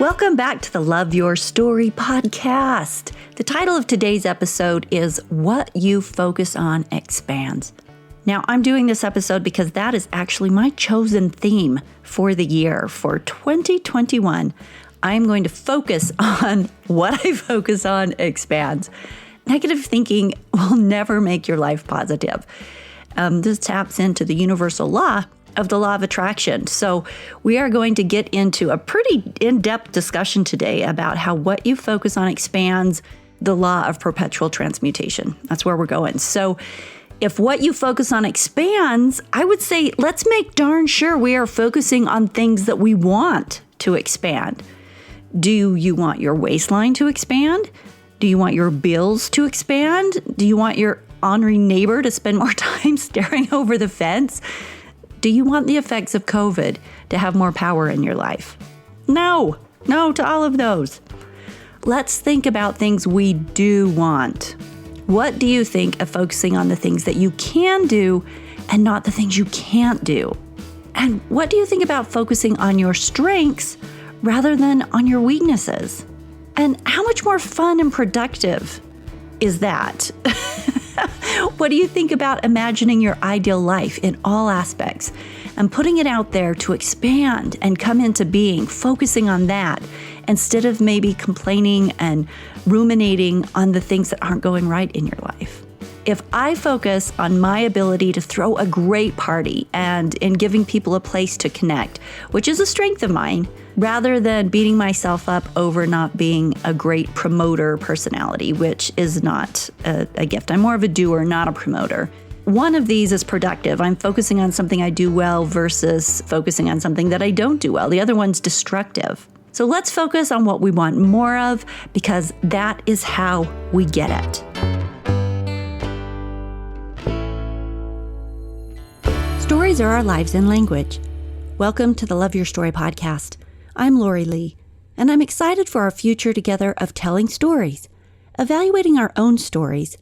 Welcome back to the Love Your Story podcast. The title of today's episode is What You Focus On Expands. Now, I'm doing this episode because that is actually my chosen theme for the year. For 2021, I'm going to focus on what I focus on expands. Negative thinking will never make your life positive. This taps into the universal law of the law of attraction. So we are going to get into a pretty in-depth discussion today about how what you focus on expands the law of perpetual transmutation. That's where we're going. So if what you focus on expands, I would say let's make darn sure we are focusing on things that we want to expand. Do you want your waistline to expand? Do you want your bills to expand? Do you want your ornery neighbor to spend more time staring over the fence? Do you want the effects of COVID to have more power in your life? No to all of those. Let's think about things we do want. What do you think of focusing on the things that you can do and not the things you can't do? And what do you think about focusing on your strengths rather than on your weaknesses? And how much more fun and productive is that? What do you think about imagining your ideal life in all aspects and putting it out there to expand and come into being, focusing on that instead of maybe complaining and ruminating on the things that aren't going right in your life? If I focus on my ability to throw a great party and in giving people a place to connect, which is a strength of mine, rather than beating myself up over not being a great promoter personality, which is not a gift. I'm more of a doer, not a promoter. One of these is productive. I'm focusing on something I do well versus focusing on something that I don't do well. The other one's destructive. So let's focus on what we want more of, because that is how we get it. Stories are our lives in language. Welcome to the Love Your Story podcast. I'm Lori Lee, and I'm excited for our future together of telling stories, evaluating our own stories,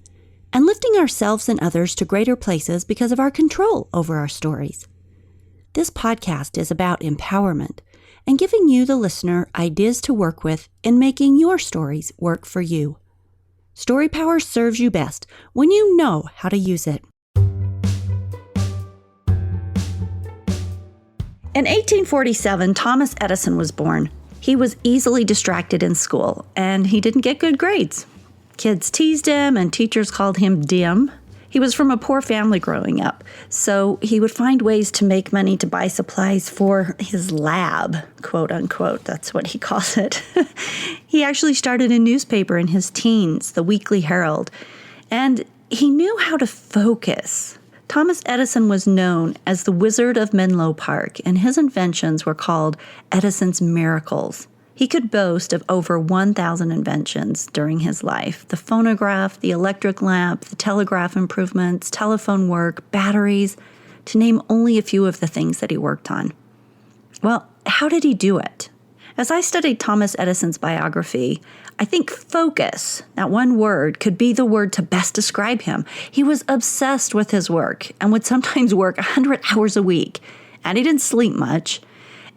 and lifting ourselves and others to greater places because of our control over our stories. This podcast is about empowerment and giving you, the listener, ideas to work with in making your stories work for you. Story power serves you best when you know how to use it. In 1847, Thomas Edison was born. He was easily distracted in school, and he didn't get good grades. Kids teased him, and teachers called him dim. He was from a poor family growing up, so he would find ways to make money to buy supplies for his lab, quote unquote. That's what he calls it. He actually started a newspaper in his teens, the Weekly Herald, and he knew how to focus. Thomas Edison was known as the Wizard of Menlo Park, and his inventions were called Edison's miracles. He could boast of over 1,000 inventions during his life: the phonograph, the electric lamp, the telegraph improvements, telephone work, batteries, to name only a few of the things that he worked on. Well, how did he do it? As I studied Thomas Edison's biography, I think focus, that one word, could be the word to best describe him. He was obsessed with his work and would sometimes work 100 hours a week, and he didn't sleep much.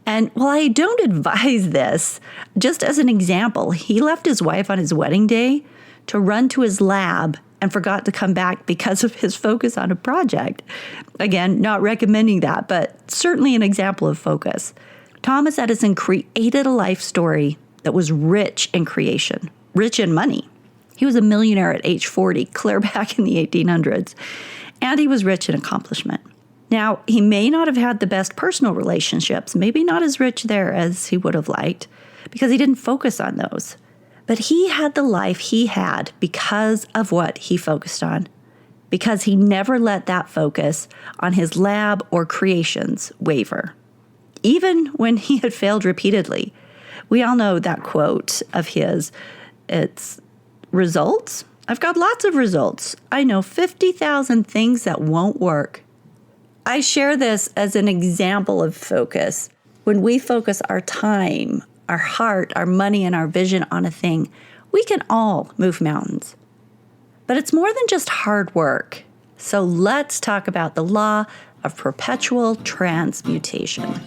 And while I don't advise this, just as an example, he left his wife on his wedding day to run to his lab and forgot to come back because of his focus on a project. Again, not recommending that, but certainly an example of focus. Thomas Edison created a life story that was rich in creation, rich in money. He was a millionaire at age 40, clear back in the 1800s, and he was rich in accomplishment. Now, he may not have had the best personal relationships, maybe not as rich there as he would have liked, because he didn't focus on those. But he had the life he had because of what he focused on, because he never let that focus on his lab or creations waver, even when he had failed repeatedly. We all know that quote of his. It's results. I've got lots of results. I know 50,000 things that won't work. I share this as an example of focus. When we focus our time, our heart, our money, and our vision on a thing, we can all move mountains. But it's more than just hard work. So let's talk about the law of perpetual transmutation.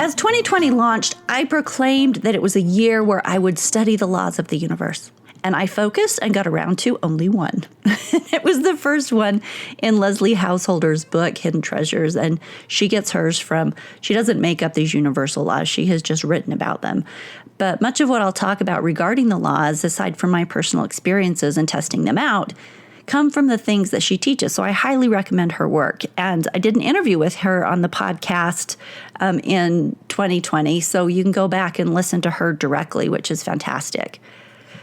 As 2020 launched, I proclaimed that it was a year where I would study the laws of the universe. And I focused and got around to only one. It was the first one in Leslie Householder's book, Hidden Treasures. And she gets hers from, she doesn't make up these universal laws. She has just written about them. But much of what I'll talk about regarding the laws, aside from my personal experiences and testing them out, come from the things that she teaches. So I highly recommend her work. And I did an interview with her on the podcast in 2020. So you can go back and listen to her directly, which is fantastic.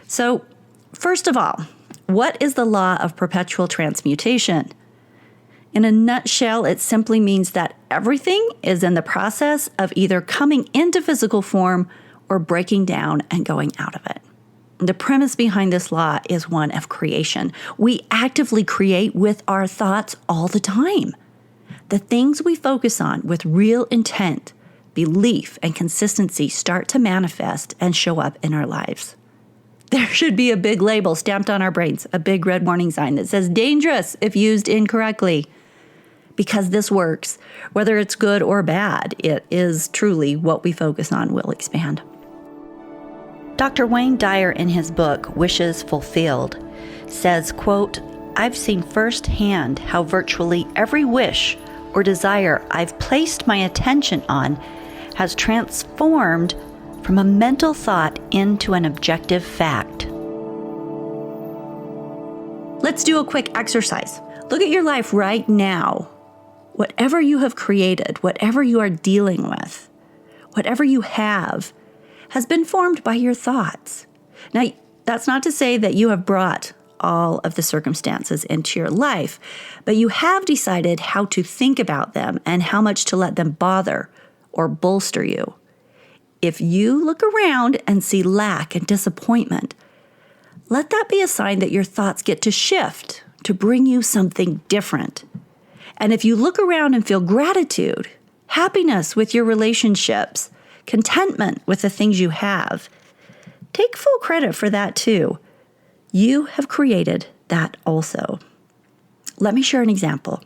So first of all, what is the law of perpetual transmutation? In a nutshell, it simply means that everything is in the process of either coming into physical form or breaking down and going out of it. The premise behind this law is one of creation. We actively create with our thoughts all the time. The things we focus on with real intent, belief, and consistency start to manifest and show up in our lives. There should be a big label stamped on our brains, a big red warning sign that says dangerous if used incorrectly. Because this works, whether it's good or bad, it is truly what we focus on will expand. Dr. Wayne Dyer, in his book, Wishes Fulfilled, says, quote, "I've seen firsthand how virtually every wish or desire I've placed my attention on has transformed from a mental thought into an objective fact." Let's do a quick exercise. Look at your life right now. Whatever you have created, whatever you are dealing with, whatever you have, has been formed by your thoughts. Now, that's not to say that you have brought all of the circumstances into your life, but you have decided how to think about them and how much to let them bother or bolster you. If you look around and see lack and disappointment, let that be a sign that your thoughts get to shift to bring you something different. And if you look around and feel gratitude, happiness with your relationships, contentment with the things you have, take full credit for that too. You have created that also. Let me share an example.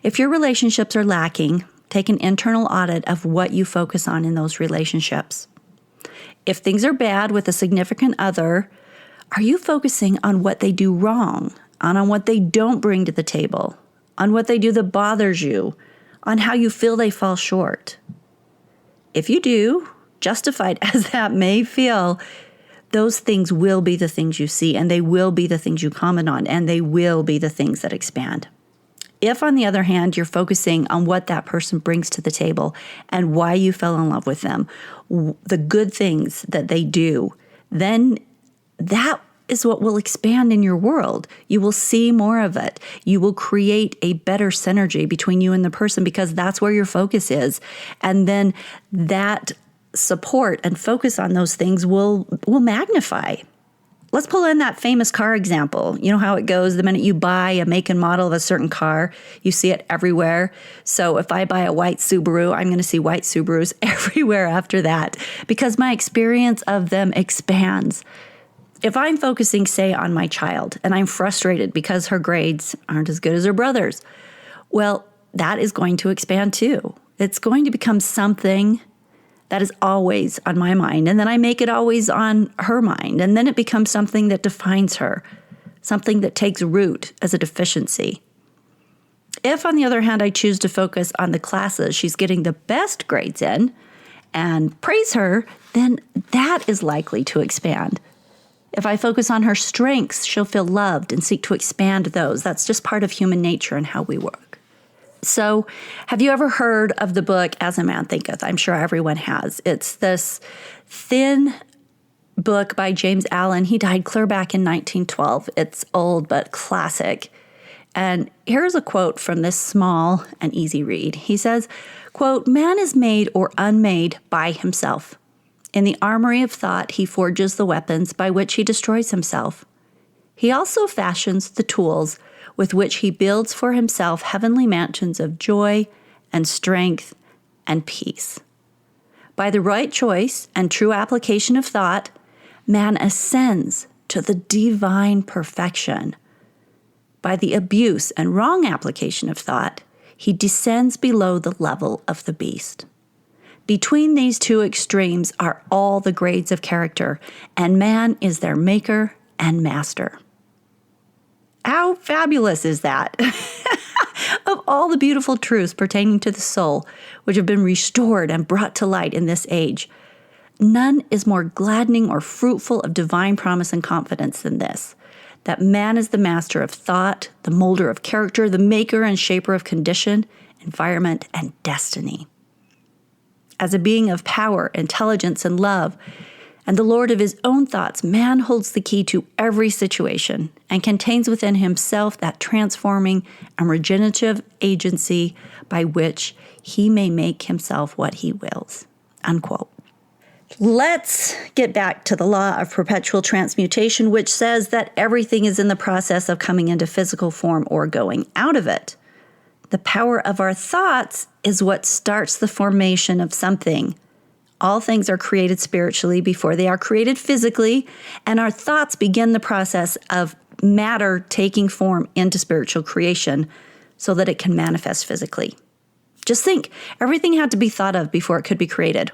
If your relationships are lacking, take an internal audit of what you focus on in those relationships. If things are bad with a significant other, are you focusing on what they do wrong, on what they don't bring to the table, on what they do that bothers you, on how you feel they fall short? If you do, justified as that may feel, those things will be the things you see, and they will be the things you comment on, and they will be the things that expand. If, on the other hand, you're focusing on what that person brings to the table and why you fell in love with them, the good things that they do, then that is what will expand in your world. You will see more of it. You will create a better synergy between you and the person because that's where your focus is. And then that support and focus on those things will magnify. Let's pull in that famous car example. You know how it goes. The minute you buy a make and model of a certain car, you see it everywhere. So if I buy a white Subaru, I'm going to see white Subarus everywhere after that because my experience of them expands. If I'm focusing, say, on my child and I'm frustrated because her grades aren't as good as her brother's, well, that is going to expand too. It's going to become something that is always on my mind. And then I make it always on her mind. And then it becomes something that defines her, something that takes root as a deficiency. If, on the other hand, I choose to focus on the classes she's getting the best grades in and praise her, then that is likely to expand. If I focus on her strengths, she'll feel loved and seek to expand those. That's just part of human nature and how we work. So, have you ever heard of the book As a Man Thinketh? I'm sure everyone has. It's this thin book by James Allen. He died clear back in 1912. It's old but classic. And here's a quote from this small and easy read. He says, quote, "Man is made or unmade by himself. In the armory of thought, he forges the weapons by which he destroys himself. He also fashions the tools with which he builds for himself heavenly mansions of joy and strength and peace. By the right choice and true application of thought, man ascends to the divine perfection. By the abuse and wrong application of thought, he descends below the level of the beast." Between these two extremes are all the grades of character, and man is their maker and master. How fabulous is that? Of all the beautiful truths pertaining to the soul, which have been restored and brought to light in this age, none is more gladdening or fruitful of divine promise and confidence than this, that man is the master of thought, the molder of character, the maker and shaper of condition, environment, and destiny. As a being of power, intelligence, and love, and the Lord of his own thoughts, man holds the key to every situation and contains within himself that transforming and regenerative agency by which he may make himself what he wills." Unquote. Let's get back to the law of perpetual transmutation, which says that everything is in the process of coming into physical form or going out of it. The power of our thoughts is what starts the formation of something. All things are created spiritually before they are created physically, and our thoughts begin the process of matter taking form into spiritual creation so that it can manifest physically. Just think, everything had to be thought of before it could be created.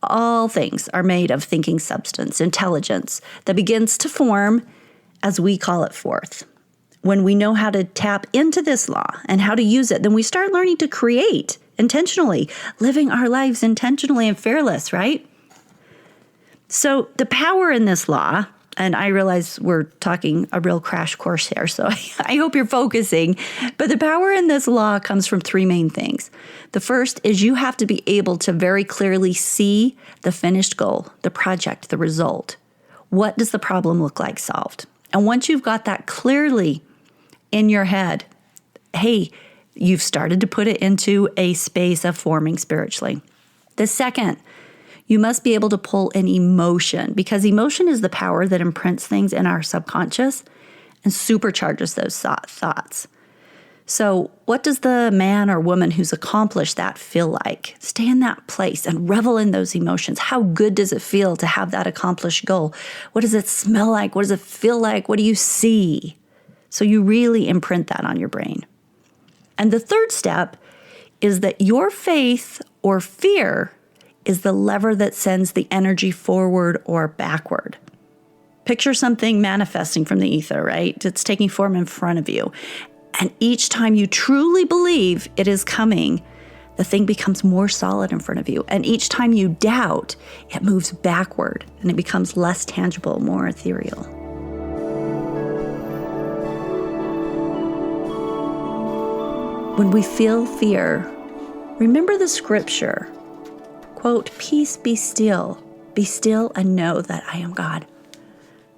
All things are made of thinking substance, intelligence, that begins to form as we call it forth. When we know how to tap into this law and how to use it, then we start learning to create intentionally, living our lives intentionally and fearless, right? So the power in this law, and I realize we're talking a real crash course here, so I hope you're focusing, but the power in this law comes from three main things. The first is you have to be able to very clearly see the finished goal, the project, the result. What does the problem look like solved? And once you've got that clearly in your head, hey, you've started to put it into a space of forming spiritually. The second, you must be able to pull an emotion, because emotion is the power that imprints things in our subconscious and supercharges those thoughts. So what does the man or woman who's accomplished that feel like? Stay in that place and revel in those emotions. How good does it feel to have that accomplished goal? What does it smell like? What does it feel like? What do you see? So you really imprint that on your brain. And the third step is that your faith or fear is the lever that sends the energy forward or backward. Picture something manifesting from the ether, right? It's taking form in front of you. And each time you truly believe it is coming, the thing becomes more solid in front of you. And each time you doubt, it moves backward and it becomes less tangible, more ethereal. When we feel fear, remember the scripture, quote, "Peace, be still and know that I am God."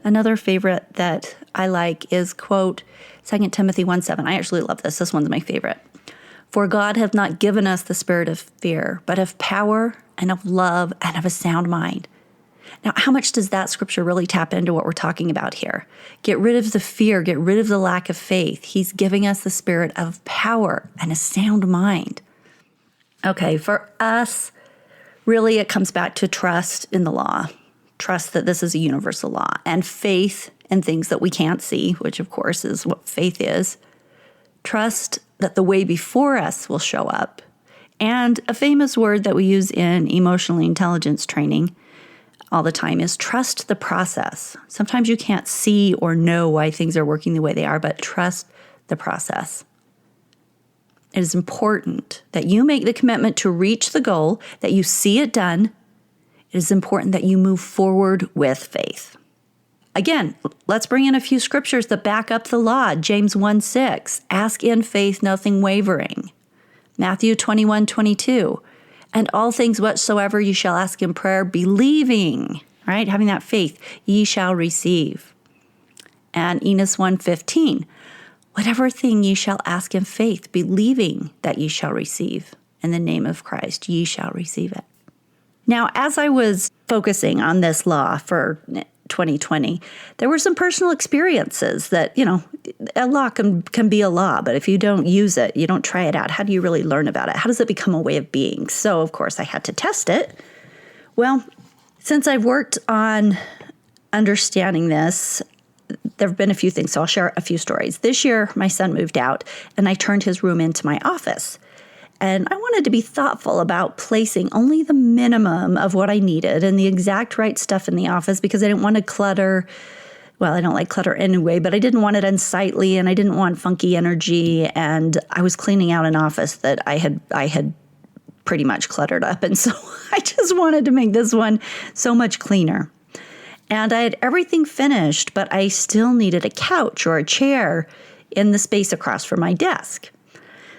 Another favorite that I like is, quote, 2 Timothy 1:7. I actually love this. This one's my favorite. "For God hath not given us the spirit of fear, but of power and of love and of a sound mind." Now, how much does that scripture really tap into what we're talking about here? Get rid of the fear, get rid of the lack of faith. He's giving us the spirit of power and a sound mind. Okay, for us, really it comes back to trust in the law. Trust that this is a universal law, and faith in things that we can't see, which of course is what faith is. Trust that the way before us will show up. And a famous word that we use in emotional intelligence training all the time is trust the process. Sometimes you can't see or know why things are working the way they are, but trust the process. It is important that you make the commitment to reach the goal, that you see it done. It is important that you move forward with faith. Again, let's bring in a few scriptures that back up the law. James 1:6, "Ask in faith, nothing wavering." Matthew 21:22, "And all things whatsoever you shall ask in prayer, believing," right? Having that faith, "ye shall receive." And Enos 1:15, "Whatever thing ye shall ask in faith, believing that ye shall receive, in the name of Christ, ye shall receive it." Now, as I was focusing on this law for 2020, there were some personal experiences that, a law can be a law, but if you don't use it, you don't try it out, how do you really learn about it? How does it become a way of being? So, of course, I had to test it. Well, since I've worked on understanding this, there have been a few things, so I'll share a few stories. This year, my son moved out, and I turned his room into my office. and I wanted to be thoughtful about placing only the minimum of what I needed and the exact right stuff in the office because I didn't want to clutter. Well, I don't like clutter anyway, but I didn't want it unsightly and I didn't want funky energy. And I was cleaning out an office that I had pretty much cluttered up. And so I just wanted to make this one so much cleaner. And I had everything finished, but I still needed a couch or a chair in the space across from my desk.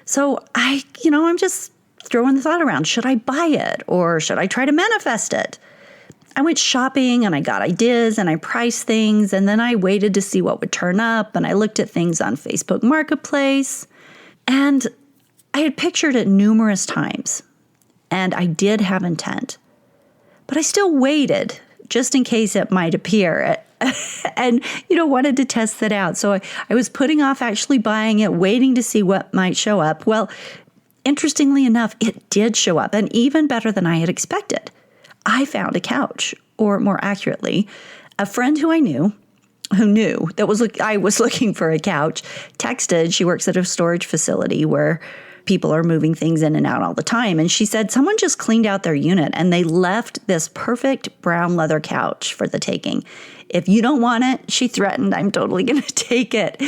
So I'm just throwing the thought around, should I buy it or should I try to manifest it? I went shopping and I got ideas and I priced things and then I waited to see what would turn up and I looked at things on Facebook Marketplace and I had pictured it numerous times and I did have intent, but I still waited just in case it might appear and, wanted to test that out. So I was putting off actually buying it, waiting to see what might show up. Well, interestingly enough, it did show up and even better than I had expected. I found a couch, or more accurately, a friend who knew that I was looking for a couch, texted. She works at a storage facility where people are moving things in and out all the time. And she said someone just cleaned out their unit and they left this perfect brown leather couch for the taking. If you don't want it, she threatened, I'm totally going to take it.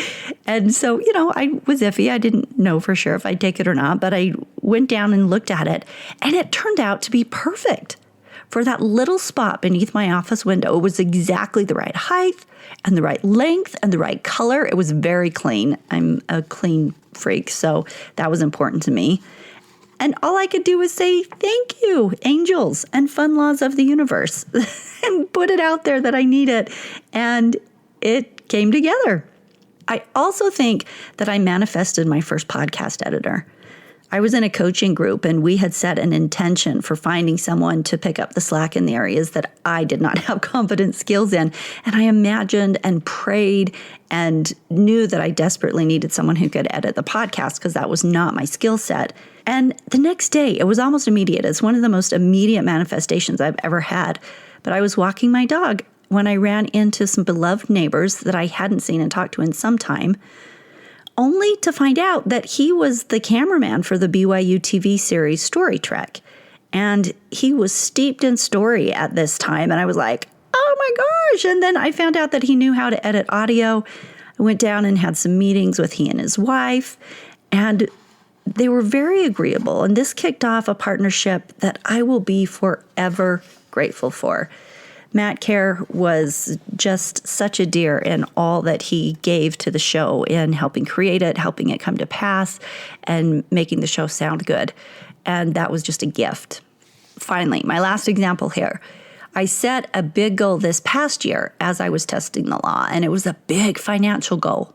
And so, I was iffy. I didn't know for sure if I'd take it or not, but I went down and looked at it and it turned out to be perfect. For that little spot beneath my office window, it was exactly the right height and the right length and the right color. It was very clean. I'm a clean freak, so that was important to me. And all I could do was say, thank you, angels and fun laws of the universe, and put it out there that I need it. And it came together. I also think that I manifested my first podcast editor. I was in a coaching group and we had set an intention for finding someone to pick up the slack in the areas that I did not have competent skills in. And I imagined and prayed and knew that I desperately needed someone who could edit the podcast because that was not my skill set. And the next day, it was almost immediate. It's one of the most immediate manifestations I've ever had. But I was walking my dog when I ran into some beloved neighbors that I hadn't seen and talked to in some time, only to find out that he was the cameraman for the BYU TV series Story Trek. And he was steeped in story at this time. And I was like, oh my gosh. And then I found out that he knew how to edit audio. I went down and had some meetings with he and his wife. And they were very agreeable. And this kicked off a partnership that I will be forever grateful for. Matt Kerr was just such a dear in all that he gave to the show in helping create it, helping it come to pass, and making the show sound good. And that was just a gift. Finally, my last example here. I set a big goal this past year as I was testing the law, and it was a big financial goal.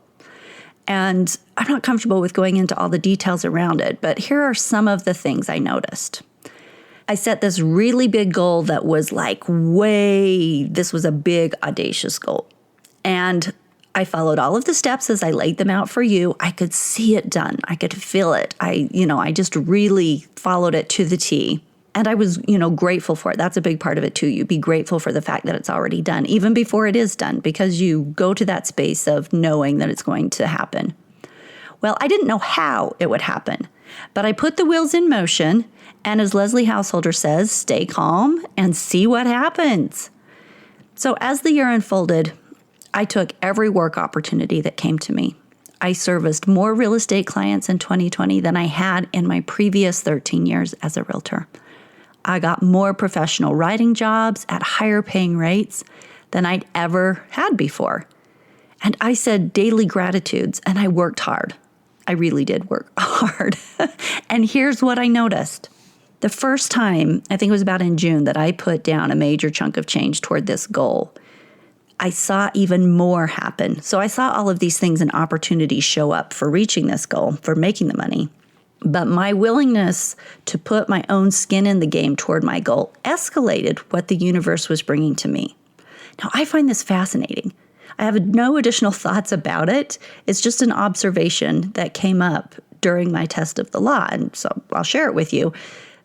And I'm not comfortable with going into all the details around it, but here are some of the things I noticed. I set this really big goal that was this was a big, audacious goal. And I followed all of the steps as I laid them out for you. I could see it done. I could feel it. I just really followed it to the T. And I was, grateful for it. That's a big part of it too. You be grateful for the fact that it's already done, even before it is done, because you go to that space of knowing that it's going to happen. Well, I didn't know how it would happen, but I put the wheels in motion. And as Leslie Householder says, stay calm and see what happens. So as the year unfolded, I took every work opportunity that came to me. I serviced more real estate clients in 2020 than I had in my previous 13 years as a realtor. I got more professional writing jobs at higher paying rates than I'd ever had before. And I said daily gratitudes, and I worked hard. I really did work hard. And here's what I noticed. The first time, I think it was about in June, that I put down a major chunk of change toward this goal, I saw even more happen. So I saw all of these things and opportunities show up for reaching this goal, for making the money. But my willingness to put my own skin in the game toward my goal escalated what the universe was bringing to me. Now, I find this fascinating. I have no additional thoughts about it. It's just an observation that came up during my test of the law, and so I'll share it with you.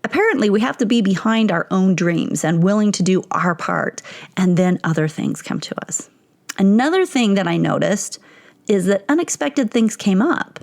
Apparently, we have to be behind our own dreams and willing to do our part, and then other things come to us. Another thing that I noticed is that unexpected things came up.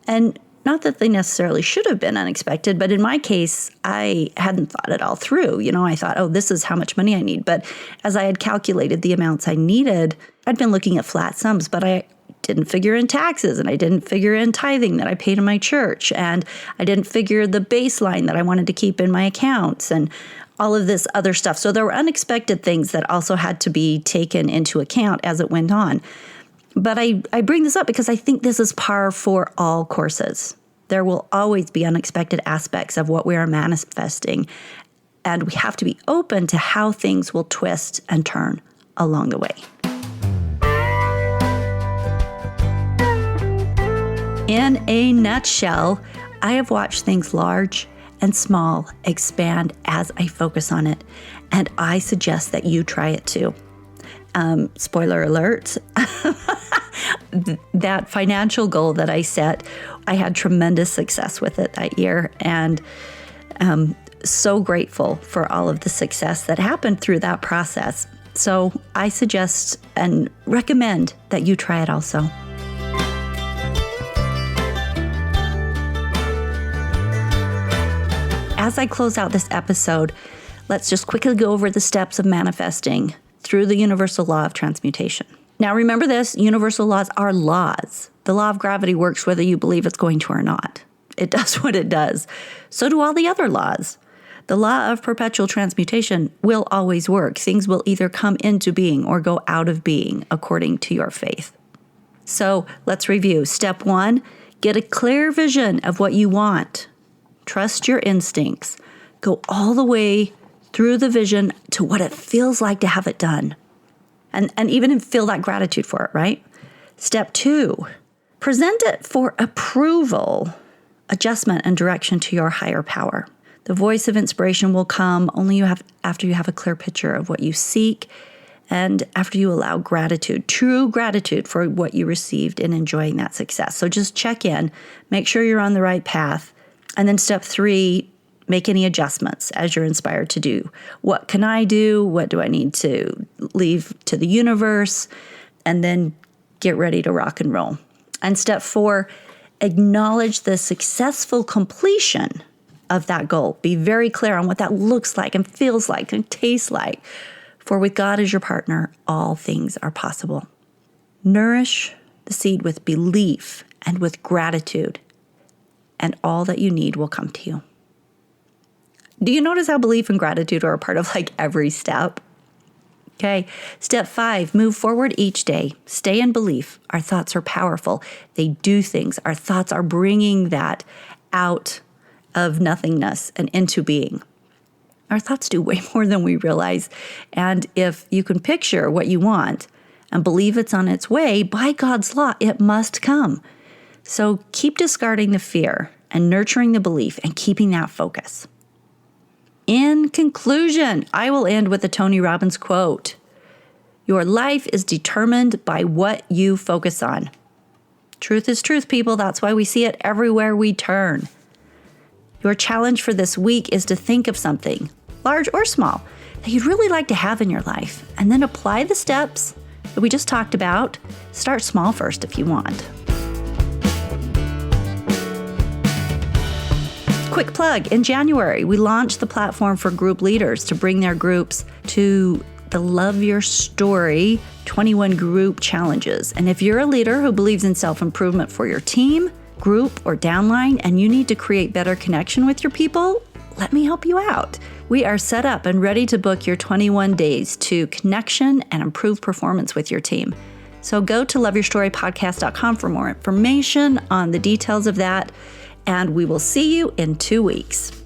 And Not that they necessarily should have been unexpected, but in my case, I hadn't thought it all through. I thought, oh, this is how much money I need. But as I had calculated the amounts I needed, I'd been looking at flat sums, but I didn't figure in taxes, and I didn't figure in tithing that I paid in my church, and I didn't figure the baseline that I wanted to keep in my accounts, and all of this other stuff. So there were unexpected things that also had to be taken into account as it went on. But I bring this up because I think this is par for all courses. There will always be unexpected aspects of what we are manifesting, and we have to be open to how things will twist and turn along the way. In a nutshell, I have watched things large and small expand as I focus on it, and I suggest that you try it too. Spoiler alert, that financial goal that I set, I had tremendous success with it that year, and so grateful for all of the success that happened through that process. So I suggest and recommend that you try it also. As I close out this episode, let's just quickly go over the steps of manifesting through the universal law of transmutation. Now remember this, universal laws are laws. The law of gravity works whether you believe it's going to or not. It does what it does. So do all the other laws. The law of perpetual transmutation will always work. Things will either come into being or go out of being according to your faith. So let's review. Step 1, get a clear vision of what you want. Trust your instincts. Go all the way through the vision to what it feels like to have it done. And even feel that gratitude for it, right? Step 2, present it for approval, adjustment, and direction to your higher power. The voice of inspiration will come only after you have a clear picture of what you seek and after you allow gratitude, true gratitude for what you received in enjoying that success. So just check in, make sure you're on the right path. And then step 3, make any adjustments as you're inspired to do. What can I do? What do I need to leave to the universe? And then get ready to rock and roll. And step 4, acknowledge the successful completion of that goal. Be very clear on what that looks like and feels like and tastes like. For with God as your partner, all things are possible. Nourish the seed with belief and with gratitude, and all that you need will come to you. Do you notice how belief and gratitude are a part of every step? Okay. Step 5, move forward each day. Stay in belief. Our thoughts are powerful. They do things. Our thoughts are bringing that out of nothingness and into being. Our thoughts do way more than we realize. And if you can picture what you want and believe it's on its way, by God's law, it must come. So keep discarding the fear and nurturing the belief and keeping that focus. In conclusion, I will end with a Tony Robbins quote. Your life is determined by what you focus on. Truth is truth, people. That's why we see it everywhere we turn. Your challenge for this week is to think of something, large or small, that you'd really like to have in your life, and then apply the steps that we just talked about. Start small first if you want. Quick plug, in January, we launched the platform for group leaders to bring their groups to the Love Your Story 21 group challenges. And if you're a leader who believes in self-improvement for your team, group, or downline, and you need to create better connection with your people, let me help you out. We are set up and ready to book your 21 days to connection and improve performance with your team. So go to loveyourstorypodcast.com for more information on the details of that. And we will see you in 2 weeks.